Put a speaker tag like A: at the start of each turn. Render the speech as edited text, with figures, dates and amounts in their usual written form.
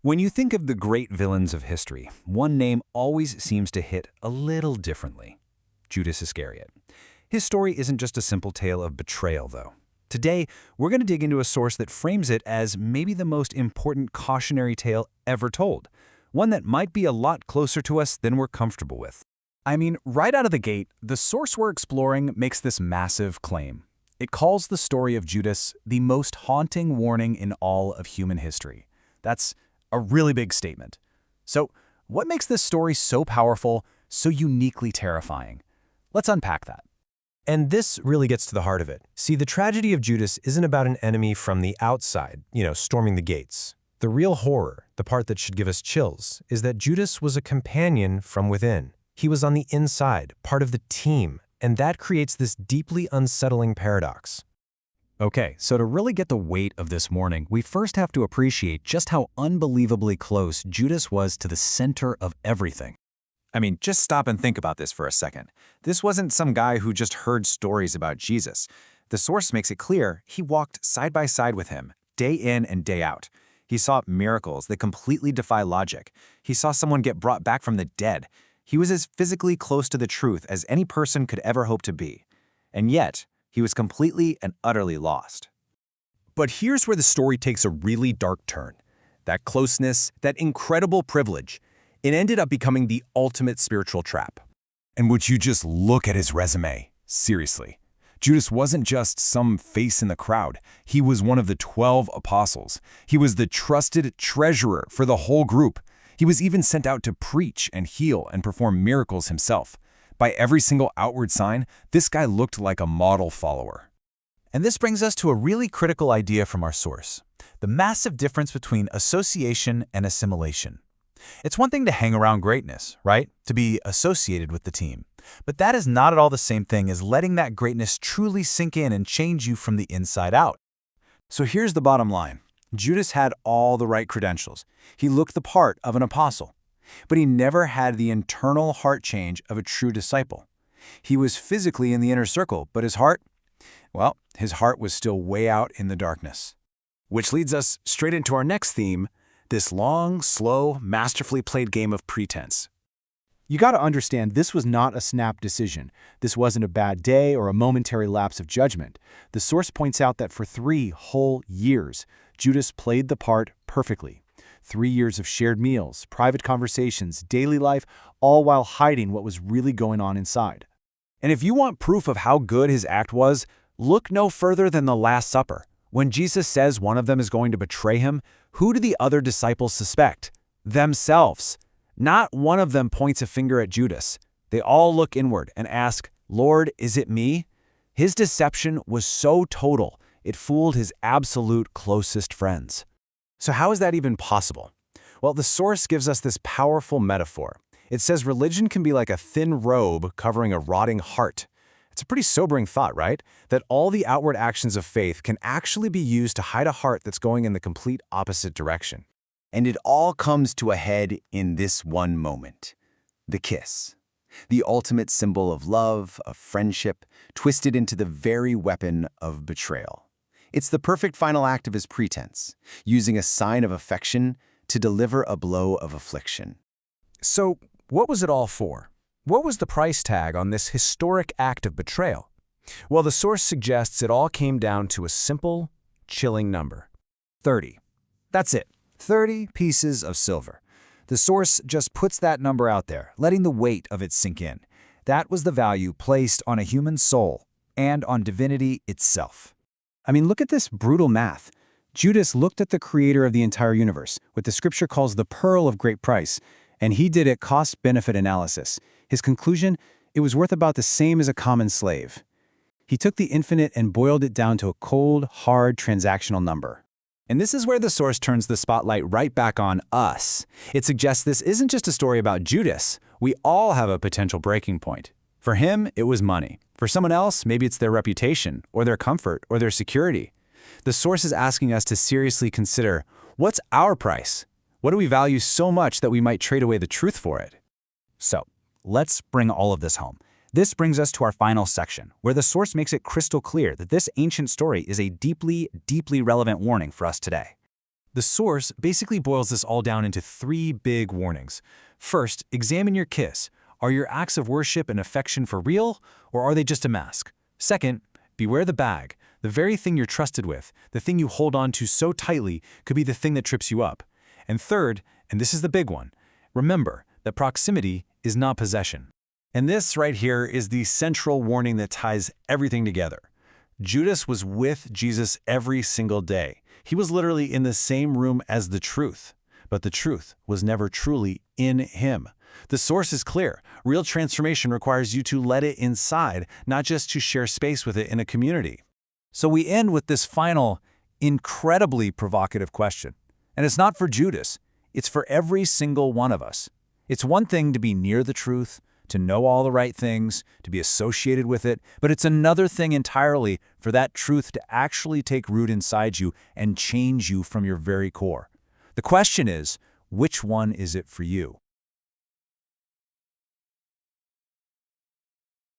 A: When you think of the great villains of history, one name always seems to hit a little differently: Judas Iscariot. His story isn't just a simple tale of betrayal, though. Today, we're going to dig into a source that frames it as maybe the most important cautionary tale ever told, one that might be a lot closer to us than we're comfortable with.
B: I mean, right out of the gate, the source we're exploring makes this massive claim. It calls the story of Judas the most haunting warning in all of human history. That's a really big statement. So, what makes this story so powerful, so uniquely terrifying? Let's unpack that.
C: And this really gets to the heart of it. See, the tragedy of Judas isn't about an enemy from the outside, storming the gates. The real horror, the part that should give us chills, is that Judas was a companion from within. He was on the inside, part of the team, and that creates this deeply unsettling paradox.
B: Okay, so to really get the weight of this warning, we first have to appreciate just how unbelievably close Judas was to the center of everything.
D: I mean, just stop and think about this for a second. This wasn't some guy who just heard stories about Jesus. The source makes it clear he walked side by side with him, day in and day out. He saw miracles that completely defy logic. He saw someone get brought back from the dead. He was as physically close to the truth as any person could ever hope to be. And yet, he was completely and utterly lost.
A: But here's where the story takes a really dark turn. That closeness, that incredible privilege, it ended up becoming the ultimate spiritual trap. And would you just look at his resume? Seriously. Judas wasn't just some face in the crowd. He was one of the 12 apostles. He was the trusted treasurer for the whole group. He was even sent out to preach and heal and perform miracles himself. By every single outward sign, this guy looked like a model follower.
B: And this brings us to a really critical idea from our source: the massive difference between association and assimilation. It's one thing to hang around greatness, right? To be associated with the team. But that is not at all the same thing as letting that greatness truly sink in and change you from the inside out. So here's the bottom line. Judas had all the right credentials. He looked the part of an apostle. But he never had the internal heart change of a true disciple. He was physically in the inner circle, but his heart was still way out in the darkness. Which leads us straight into our next theme, this long, slow, masterfully played game of pretense.
E: You got to understand, this was not a snap decision. This wasn't a bad day or a momentary lapse of judgment. The source points out that for 3 whole years, Judas played the part perfectly. 3 years of shared meals, private conversations, daily life, all while hiding what was really going on inside.
A: And if you want proof of how good his act was, look no further than the Last Supper. When Jesus says one of them is going to betray him, who do the other disciples suspect? Themselves. Not one of them points a finger at Judas. They all look inward and ask, "Lord, is it me?" His deception was so total, it fooled his absolute closest friends. So how is that even possible? Well, the source gives us this powerful metaphor. It says religion can be like a thin robe covering a rotting heart. It's a pretty sobering thought, right? That all the outward actions of faith can actually be used to hide a heart that's going in the complete opposite direction.
D: And it all comes to a head in this one moment: the kiss. The ultimate symbol of love, of friendship, twisted into the very weapon of betrayal. It's the perfect final act of his pretense, using a sign of affection to deliver a blow of affliction.
B: So, what was it all for? What was the price tag on this historic act of betrayal? Well, the source suggests it all came down to a simple, chilling number: 30. That's it. 30 pieces of silver. The source just puts that number out there, letting the weight of it sink in. That was the value placed on a human soul and on divinity itself.
E: I mean, look at this brutal math. Judas looked at the creator of the entire universe, what the scripture calls the pearl of great price, and he did a cost-benefit analysis. His conclusion, it was worth about the same as a common slave. He took the infinite and boiled it down to a cold, hard, transactional number.
B: And this is where the source turns the spotlight right back on us. It suggests this isn't just a story about Judas. We all have a potential breaking point. For him, it was money. For someone else, maybe it's their reputation, or their comfort, or their security. The source is asking us to seriously consider, what's our price? What do we value so much that we might trade away the truth for it? So, let's bring all of this home. This brings us to our final section, where the source makes it crystal clear that this ancient story is a deeply, deeply relevant warning for us today. The source basically boils this all down into 3 big warnings. First, examine your kiss. Are your acts of worship and affection for real, or are they just a mask? Second, beware the bag. The very thing you're trusted with, the thing you hold on to so tightly, could be the thing that trips you up. And third, and this is the big one, remember that proximity is not possession.
A: And this right here is the central warning that ties everything together. Judas was with Jesus every single day. He was literally in the same room as the truth, but the truth was never truly in him. The source is clear. Real transformation requires you to let it inside, not just to share space with it in a community.
B: So we end with this final, incredibly provocative question. And it's not for Judas. It's for every single one of us. It's one thing to be near the truth, to know all the right things, to be associated with it, but it's another thing entirely for that truth to actually take root inside you and change you from your very core. The question is, which one is it for you?